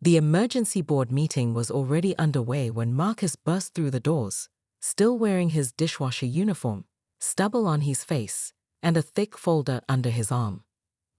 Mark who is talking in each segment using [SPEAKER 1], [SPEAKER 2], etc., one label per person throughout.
[SPEAKER 1] The emergency board meeting was already underway when Marcus burst through the doors, still wearing his dishwasher uniform, stubble on his face, and a thick folder under his arm.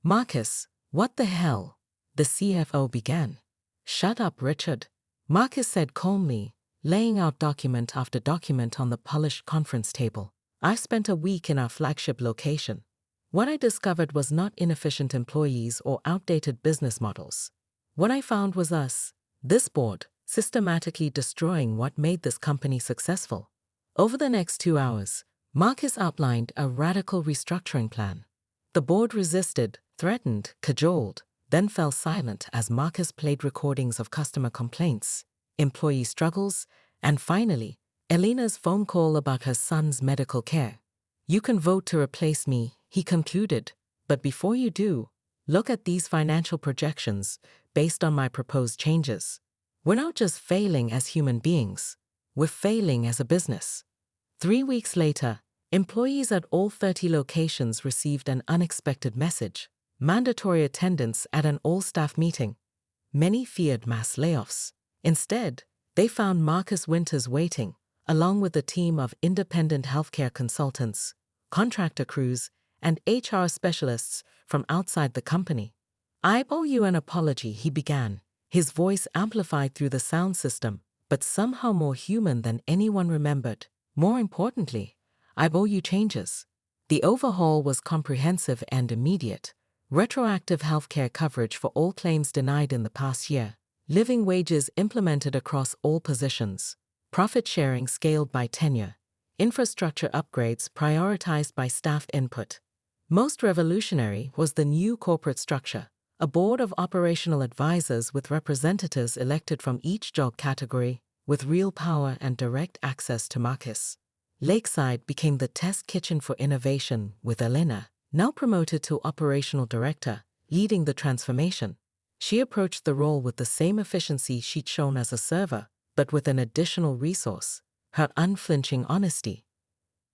[SPEAKER 1] "Marcus, what the hell?" the CFO began. "Shut up, Richard," Marcus said calmly, laying out document after document on the polished conference table. "I've spent a week in our flagship location. What I discovered was not inefficient employees or outdated business models. What I found was us, this board, systematically destroying what made this company successful." Over the next 2 hours, Marcus outlined a radical restructuring plan. The board resisted, threatened, cajoled, then fell silent as Marcus played recordings of customer complaints, employee struggles, and finally, Elena's phone call about her son's medical care. "You can vote to replace me," he concluded, "but before you do, look at these financial projections based on my proposed changes. We're not just failing as human beings, we're failing as a business." 3 weeks later, employees at all 30 locations received an unexpected message: mandatory attendance at an all-staff meeting. Many feared mass layoffs. Instead, they found Marcus Winters waiting, along with a team of independent healthcare consultants, contractor crews, and HR specialists from outside the company. "I owe you an apology," he began, his voice amplified through the sound system, but somehow more human than anyone remembered. "More importantly, I owe you changes." The overhaul was comprehensive and immediate. Retroactive healthcare coverage for all claims denied in the past year, living wages implemented across all positions, profit sharing scaled by tenure, infrastructure upgrades prioritized by staff input. Most revolutionary was the new corporate structure, a board of operational advisors with representatives elected from each job category, with real power and direct access to Marcus. Lakeside became the test kitchen for innovation, with Elena, now promoted to operational director, leading the transformation. She approached the role with the same efficiency she'd shown as a server, but with an additional resource: her unflinching honesty.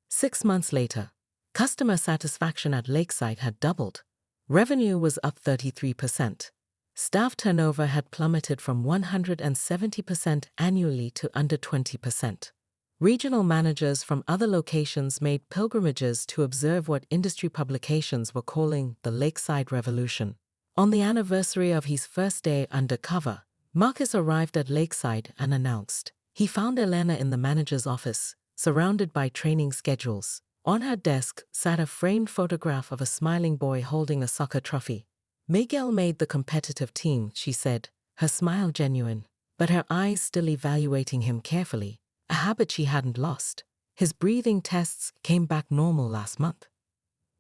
[SPEAKER 1] 6 months later, customer satisfaction at Lakeside had doubled. Revenue was up 33%. Staff turnover had plummeted from 170% annually to under 20%. Regional managers from other locations made pilgrimages to observe what industry publications were calling the Lakeside Revolution. On the anniversary of his first day undercover, Marcus arrived at Lakeside and announced. He found Elena in the manager's office, surrounded by training schedules. On her desk sat a framed photograph of a smiling boy holding a soccer trophy. "Miguel made the competitive team," she said, her smile genuine, but her eyes still evaluating him carefully, a habit she hadn't lost. His breathing tests came back normal last month.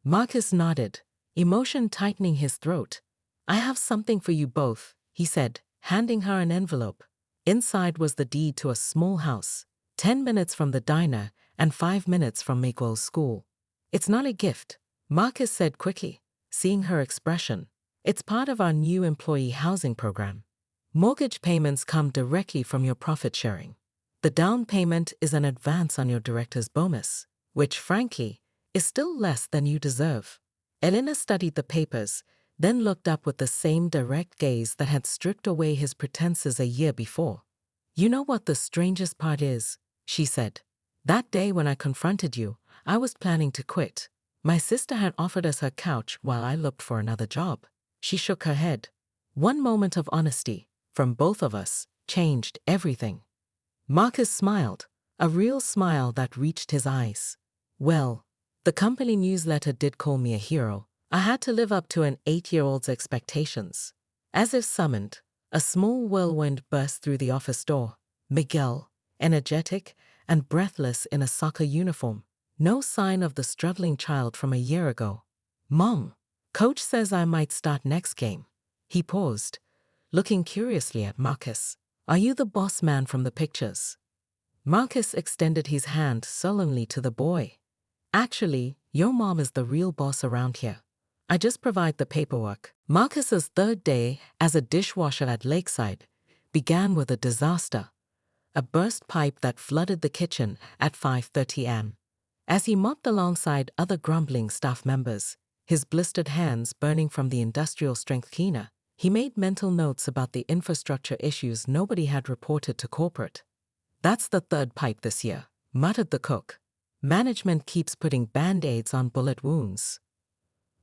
[SPEAKER 1] Marcus nodded, emotion tightening his throat. "I have something for you both," he said, handing her an envelope. Inside was the deed to a small house, 10 minutes from the diner and 5 minutes from Miguel's school. "It's not a gift," Marcus said quickly, seeing her expression. "It's part of our new employee housing program. Mortgage payments come directly from your profit sharing. The down payment is an advance on your director's bonus, which, frankly, is still less than you deserve." Elena studied the papers, then looked up with the same direct gaze that had stripped away his pretenses a year before. "You know what the strangest part is?" she said. "That day when I confronted you, I was planning to quit. My sister had offered us her couch while I looked for another job." She shook her head. "One moment of honesty, from both of us, changed everything." Marcus smiled, a real smile that reached his eyes. "Well, the company newsletter did call me a hero. I had to live up to an 8-year-old's expectations." As if summoned, a small whirlwind burst through the office door. Miguel, energetic and breathless in a soccer uniform, no sign of the struggling child from a year ago. "Mom, coach says I might start next game." He paused, looking curiously at Marcus. "Are you the boss man from the pictures?" Marcus extended his hand solemnly to the boy. "Actually, your mom is the real boss around here. I just provide the paperwork." Marcus's third day as a dishwasher at Lakeside began with a disaster: a burst pipe that flooded the kitchen at 5:30 am. As he mopped alongside other grumbling staff members, his blistered hands burning from the industrial strength cleaner, He made mental notes about the infrastructure issues nobody had reported to corporate. "That's the third pipe this year," muttered the cook. "Management keeps putting band-aids on bullet wounds."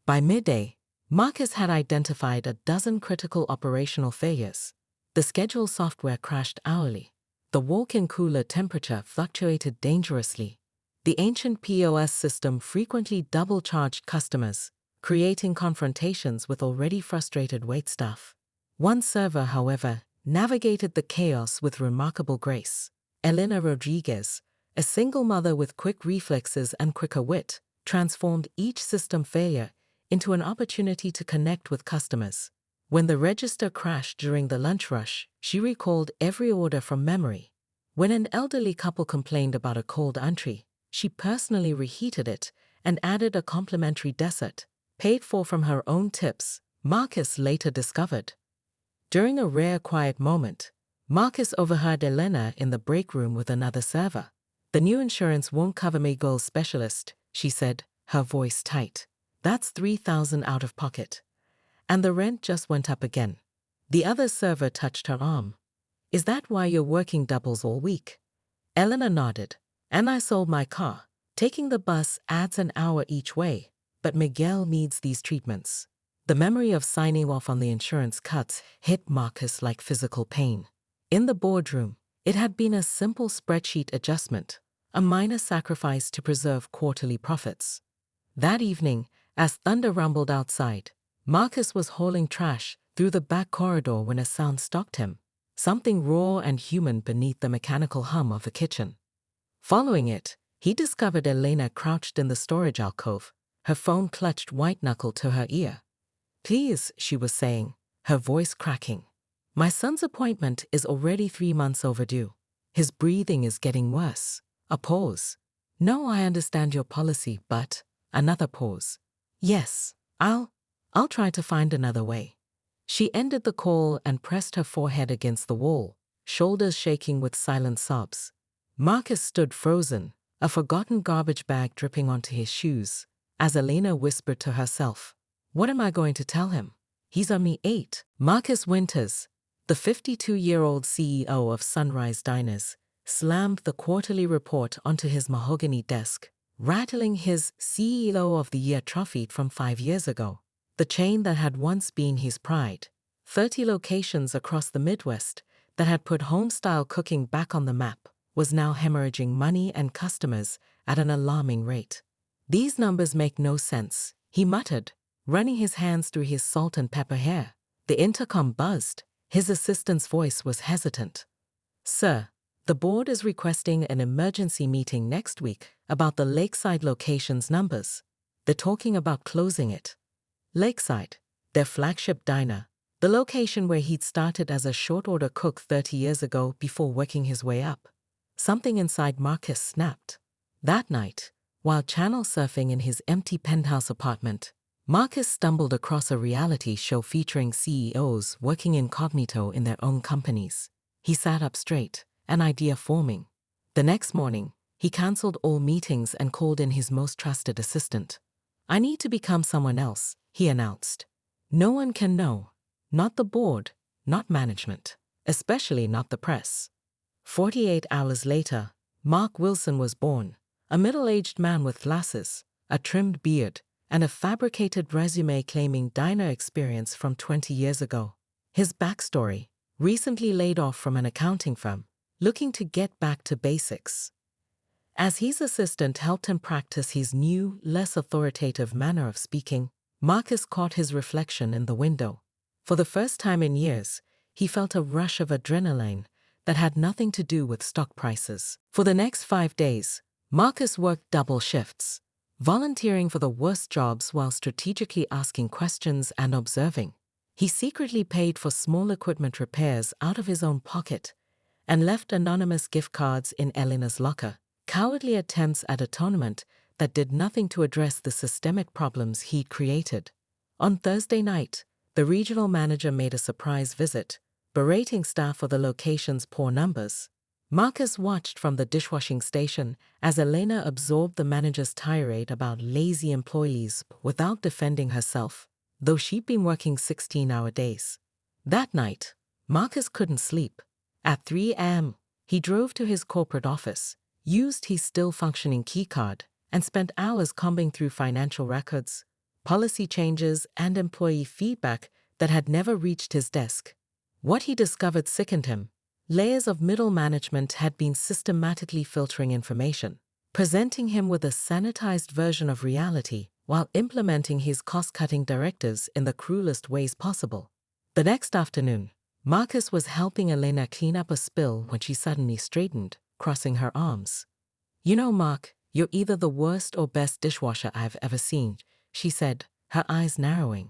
[SPEAKER 1] By midday, Marcus had identified a dozen critical operational failures. The schedule software crashed hourly. The walk-in cooler temperature fluctuated dangerously. The ancient POS system frequently double-charged customers, creating confrontations with already frustrated waitstaff. One server, however, navigated the chaos with remarkable grace. Elena Rodriguez, a single mother with quick reflexes and quicker wit, transformed each system failure into an opportunity to connect with customers. When the register crashed during the lunch rush, she recalled every order from memory. When an elderly couple complained about a cold entree, she personally reheated it and added a complimentary dessert, paid for from her own tips, Marcus later discovered. During a rare quiet moment, Marcus overheard Elena in the break room with another server. "The new insurance won't cover me, girl specialist," she said, her voice tight. "That's $3,000 out of pocket. And the rent just went up again." The other server touched her arm. "Is that why you're working doubles all week?" Elena nodded. "And I sold my car. Taking the bus adds an hour each way, but Miguel needs these treatments." The memory of signing off on the insurance cuts hit Marcus like physical pain. In the boardroom, it had been a simple spreadsheet adjustment, a minor sacrifice to preserve quarterly profits. That evening, as thunder rumbled outside, Marcus was hauling trash through the back corridor when a sound stalked him, something raw and human beneath the mechanical hum of the kitchen. Following it, he discovered Elena crouched in the storage alcove, her phone clutched white-knuckled to her ear. "Please," she was saying, her voice cracking. "My son's appointment is already 3 months overdue. His breathing is getting worse." A pause. "No, I understand your policy, but..." Another pause. "Yes, I'll try to find another way." She ended the call and pressed her forehead against the wall, shoulders shaking with silent sobs. Marcus stood frozen, a forgotten garbage bag dripping onto his shoes, as Elena whispered to herself, "What am I going to tell him? He's only 8. Marcus Winters, the 52-year-old CEO of Sunrise Diners, slammed the quarterly report onto his mahogany desk, rattling his CEO of the Year trophy from 5 years ago. The chain that had once been his pride, 30 locations across the Midwest that had put home-style cooking back on the map, was now hemorrhaging money and customers at an alarming rate. "These numbers make no sense," he muttered, running his hands through his salt and pepper hair. The intercom buzzed. His assistant's voice was hesitant. "Sir, the board is requesting an emergency meeting next week about the Lakeside location's numbers. They're talking about closing it." Lakeside, their flagship diner, the location where he'd started as a short-order cook 30 years ago before working his way up. Something inside Marcus snapped. That night, while channel surfing in his empty penthouse apartment, Marcus stumbled across a reality show featuring CEOs working incognito in their own companies. He sat up straight, an idea forming. The next morning, he canceled all meetings and called in his most trusted assistant. "I need to become someone else," he announced. "No one can know. Not the board, not management, especially not the press." 48 hours later, Mark Wilson was born, a middle-aged man with glasses, a trimmed beard, and a fabricated resume claiming diner experience from 20 years ago. His backstory: recently laid off from an accounting firm, looking to get back to basics. As his assistant helped him practice his new, less authoritative manner of speaking, Marcus caught his reflection in the window. For the first time in years, he felt a rush of adrenaline that had nothing to do with stock prices. For the next 5 days, Marcus worked double shifts, volunteering for the worst jobs while strategically asking questions and observing. He secretly paid for small equipment repairs out of his own pocket and left anonymous gift cards in Elena's locker, cowardly attempts at atonement that did nothing to address the systemic problems he'd created. On Thursday night, the regional manager made a surprise visit, berating staff for the location's poor numbers. Marcus watched from the dishwashing station as Elena absorbed the manager's tirade about lazy employees without defending herself, though she'd been working 16-hour days. That night, Marcus couldn't sleep. At 3 a.m., he drove to his corporate office, used his still-functioning keycard, and spent hours combing through financial records, policy changes, and employee feedback that had never reached his desk. What he discovered sickened him. Layers of middle management had been systematically filtering information, presenting him with a sanitized version of reality while implementing his cost-cutting directives in the cruelest ways possible. The next afternoon, Marcus was helping Elena clean up a spill when she suddenly straightened, crossing her arms. "You know, Mark, you're either the worst or best dishwasher I've ever seen," she said, her eyes narrowing.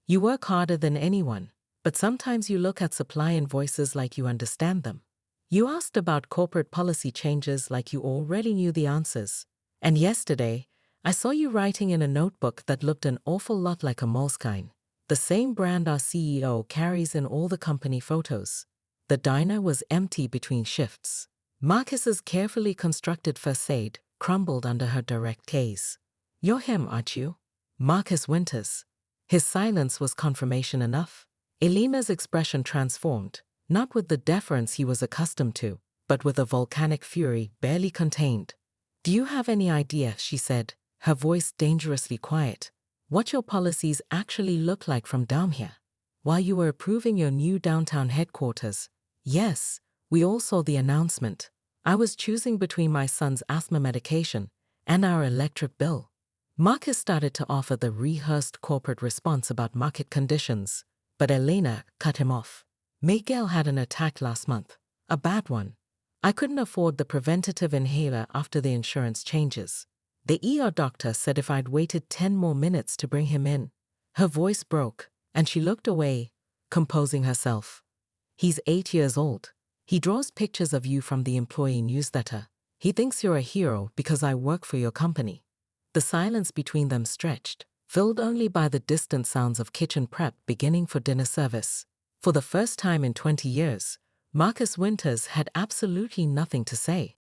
[SPEAKER 1] "You work harder than anyone, but sometimes you look at supply invoices like you understand them. You asked about corporate policy changes like you already knew the answers. And yesterday, I saw you writing in a notebook that looked an awful lot like a Moleskine, the same brand our CEO carries in all the company photos." The diner was empty between shifts. Marcus's carefully constructed facade crumbled under her direct gaze. "You're him, aren't you? Marcus Winters." His silence was confirmation enough. Elena's expression transformed, not with the deference he was accustomed to, but with a volcanic fury barely contained. "Do you have any idea," she said, her voice dangerously quiet, "what your policies actually look like from down here? While you were approving your new downtown headquarters, yes, we all saw the announcement. I was choosing between my son's asthma medication and our electric bill." Marcus started to offer the rehearsed corporate response about market conditions, but Elena cut him off. "Miguel had an attack last month, a bad one. I couldn't afford the preventative inhaler after the insurance changes. The ER doctor said if I'd waited 10 more minutes to bring him in." Her voice broke, and she looked away, composing herself. "He's 8 years old. He draws pictures of you from the employee newsletter. He thinks you're a hero because I work for your company." The silence between them stretched, filled only by the distant sounds of kitchen prep beginning for dinner service. For the first time in 20 years, Marcus Winters had absolutely nothing to say.